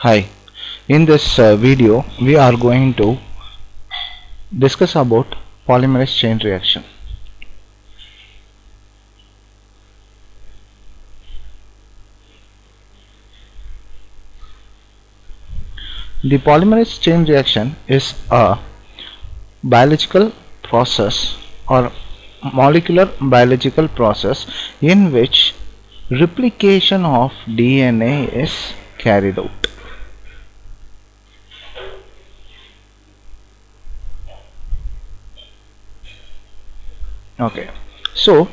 Hi, in this video we are going to discuss about polymerase chain reaction. The polymerase chain reaction is a biological process or molecular biological process in which replication of DNA is carried out. Okay, so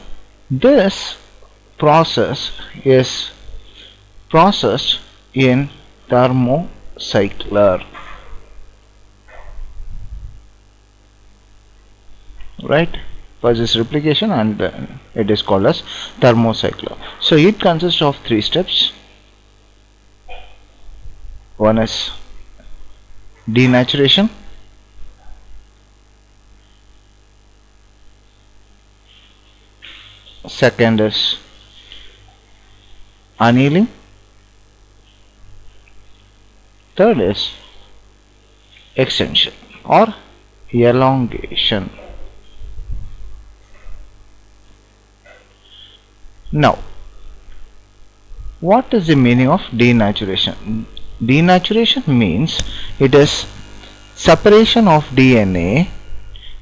this process is processed in thermocycler, right? First is replication and then it is called as thermocycler. So it consists of three steps. One is denaturation, second is annealing, third is extension or elongation. Now, what is the meaning of denaturation? Denaturation means it is separation of DNA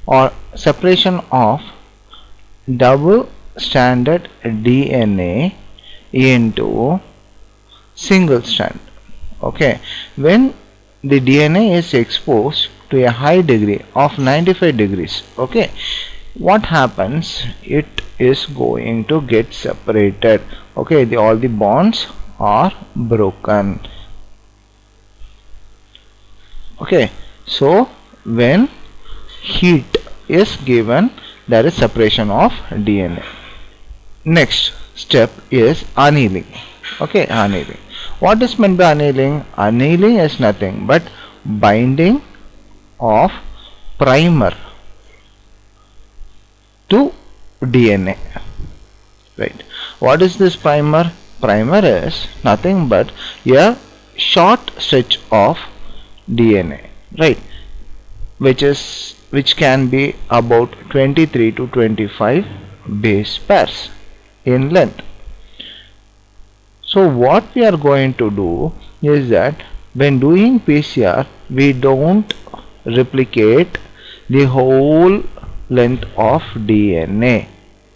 or separation of double stranded DNA into single strand. Okay, when the DNA is exposed to a high degree of 95 degrees, okay, what happens? It is going to get separated. Okay, all the bonds are broken. Okay, so when heat is given, there is separation of DNA. Next step is annealing. Okay, annealing. What is meant by annealing? Annealing is nothing but binding of primer to DNA. Right. What is this primer? Primer is nothing but a short stretch of DNA, right, which can be about 23 to 25 base pairs in length. So what we are going to do is that when doing PCR, we don't replicate the whole length of DNA.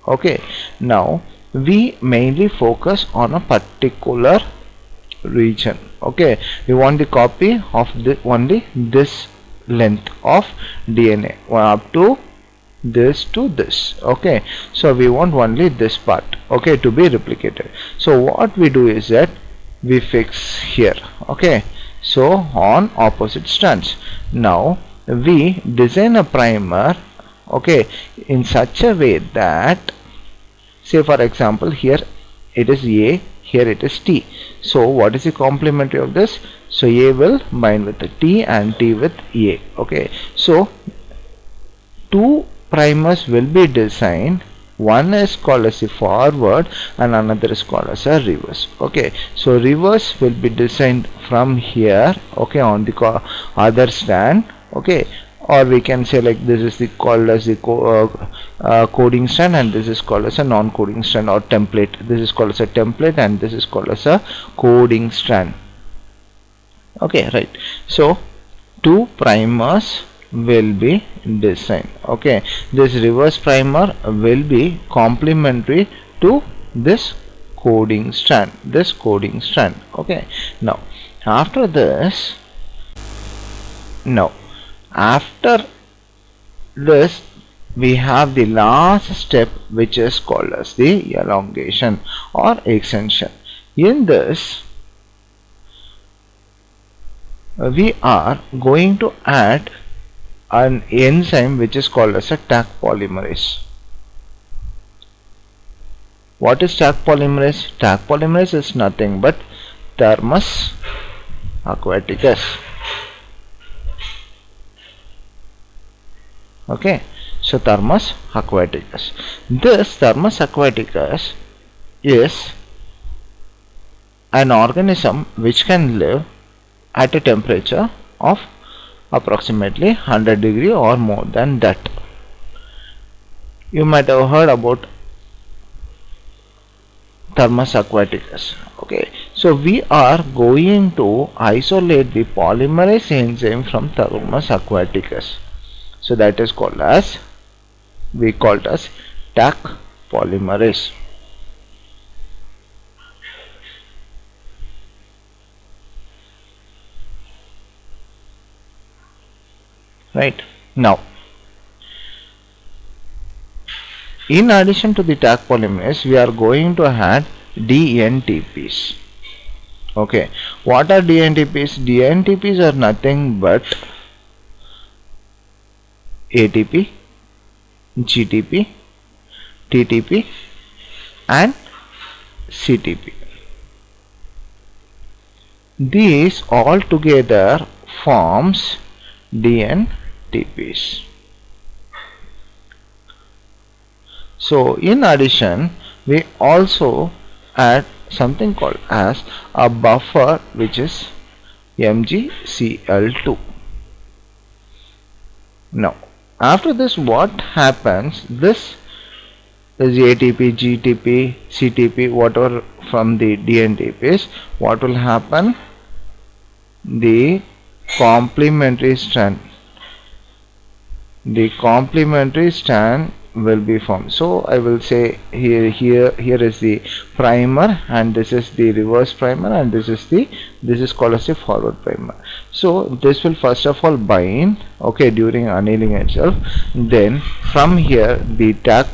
Okay, now we mainly focus on a particular region. Okay, we want the copy of only this length of DNA up to this to this. Okay, so we want only this part, okay, to be replicated. So what we do is that we fix here. Okay, so on opposite strands. Now we design a primer, okay, in such a way that, say for example, here it is A, here it is T. So what is the complementary of this? So A will bind with the T and T with A. Okay, so two primers will be designed. One is called as a forward and another is called as a reverse. Okay, so reverse will be designed from here, okay, on the other strand. Okay, or we can say like this is the called as the coding strand and this is called as a non-coding strand or template. This is called as a template and this is called as a coding strand. Okay, right. So two primers will be designed. Okay, this reverse primer will be complementary to this coding strand, okay. Now after this, we have the last step, which is called as the elongation or extension. In this we are going to add an enzyme which is called as a Taq polymerase. What is Taq polymerase? Taq polymerase is nothing but Thermus aquaticus. Okay, so Thermus aquaticus. This Thermus aquaticus is an organism which can live at a temperature of approximately 100 degree or more than that. You might have heard about Thermus aquaticus. Okay, so we are going to isolate the polymerase enzyme from Thermus aquaticus. So that is called as, we call it as Taq polymerase. Right now, in addition to the Taq polymerase, we are going to add DNTPs. Okay, what are DNTPs? DNTPs are nothing but ATP, GTP, TTP and CTP. These all together forms DNTPs. So in addition, we also add something called as a buffer, which is MgCl2. Now after this, what happens? This is ATP, GTP, CTP, whatever from the DNTPs. What will happen? The complementary strand will be formed. So I will say here is the primer, and this is the reverse primer, and this is called as a forward primer. So this will first of all bind, okay, during annealing itself. Then from here the Taq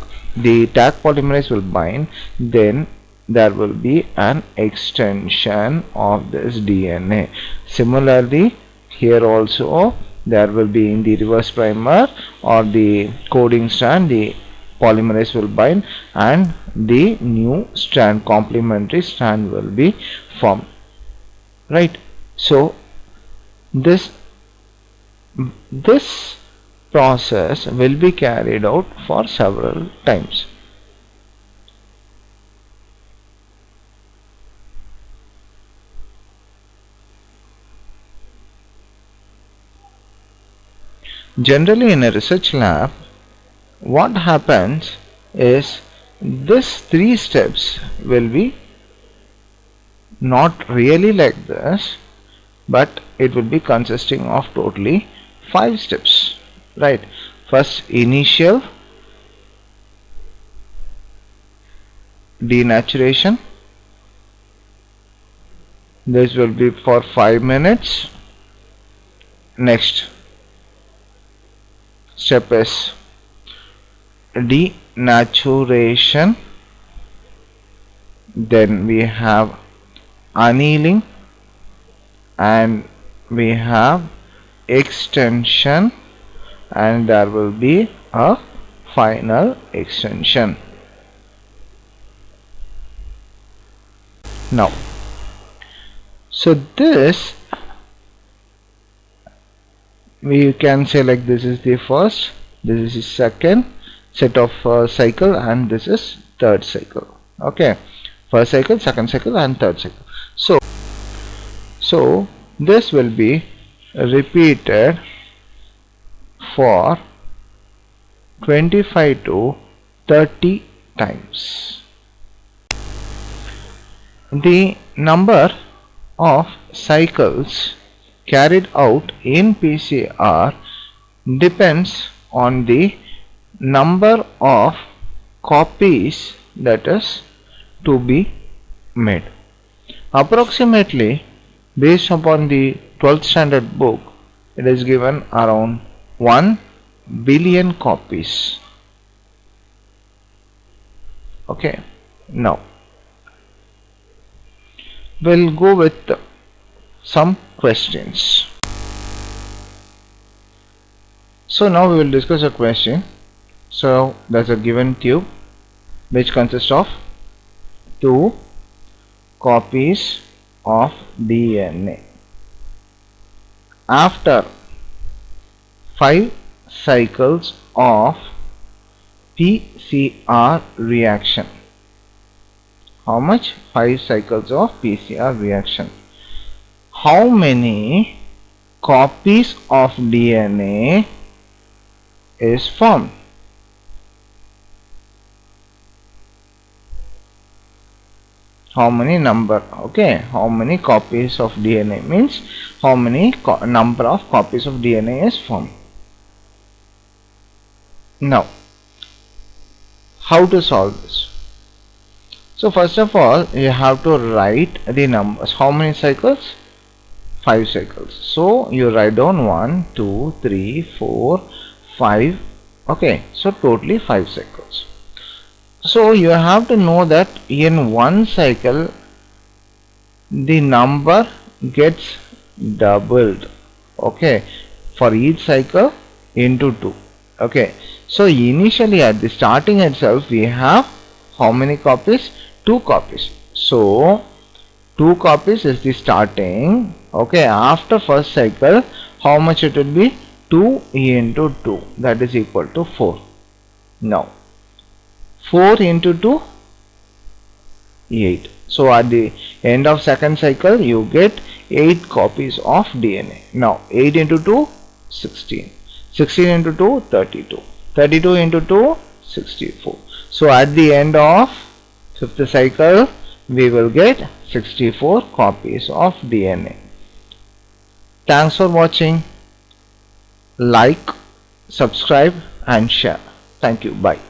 polymerase will bind. Then there will be an extension of this DNA. Similarly, here also there will be, in the reverse primer or the coding strand, the polymerase will bind and the new strand, complementary strand, will be formed. Right. So this process will be carried out for several times. Generally in a research lab, what happens is this 3 steps will be not really like this, but it will be consisting of totally 5 steps. Right. First, initial denaturation. This will be for 5 minutes. Next step is denaturation. Then we have annealing, and we have extension, and there will be a final extension. Now, so this, we can say like this is the first, this is the second set of cycle, and this is third cycle. Okay, first cycle, second cycle and third cycle. So this will be repeated for 25 to 30 times. The number of cycles carried out in PCR depends on the number of copies that is to be made. Approximately, based upon the 12th standard book, it is given around 1 billion copies. Okay, now we'll go with some questions. So now we will discuss a question. So there's a given tube which consists of 2 copies of DNA. After 5 cycles of PCR reaction, how much? 5 cycles of PCR reaction. how many copies of DNA is formed. How many number, okay, how many copies of DNA means how many number of copies of DNA is formed. Now, how to solve this? So first of all, you have to write the numbers. How many cycles? 5 cycles. So you write down 1, 2, 3, 4, 5. Okay, so totally 5 cycles. So you have to know that in one cycle the number gets doubled, okay, for each cycle into 2. Okay, so initially at the starting itself we have how many copies? 2 copies. So 2 copies is the starting. Okay, after first cycle how much it will be? 2 into 2, that is equal to 4. Now 4 into 2, 8. So at the end of second cycle you get 8 copies of DNA. Now 8 into 2, 16. 16 into 2, 32. 32 into 2, 64. So at the end of fifth cycle we will get 64 copies of DNA. Thanks for watching. Like, subscribe and share. Thank you. Bye.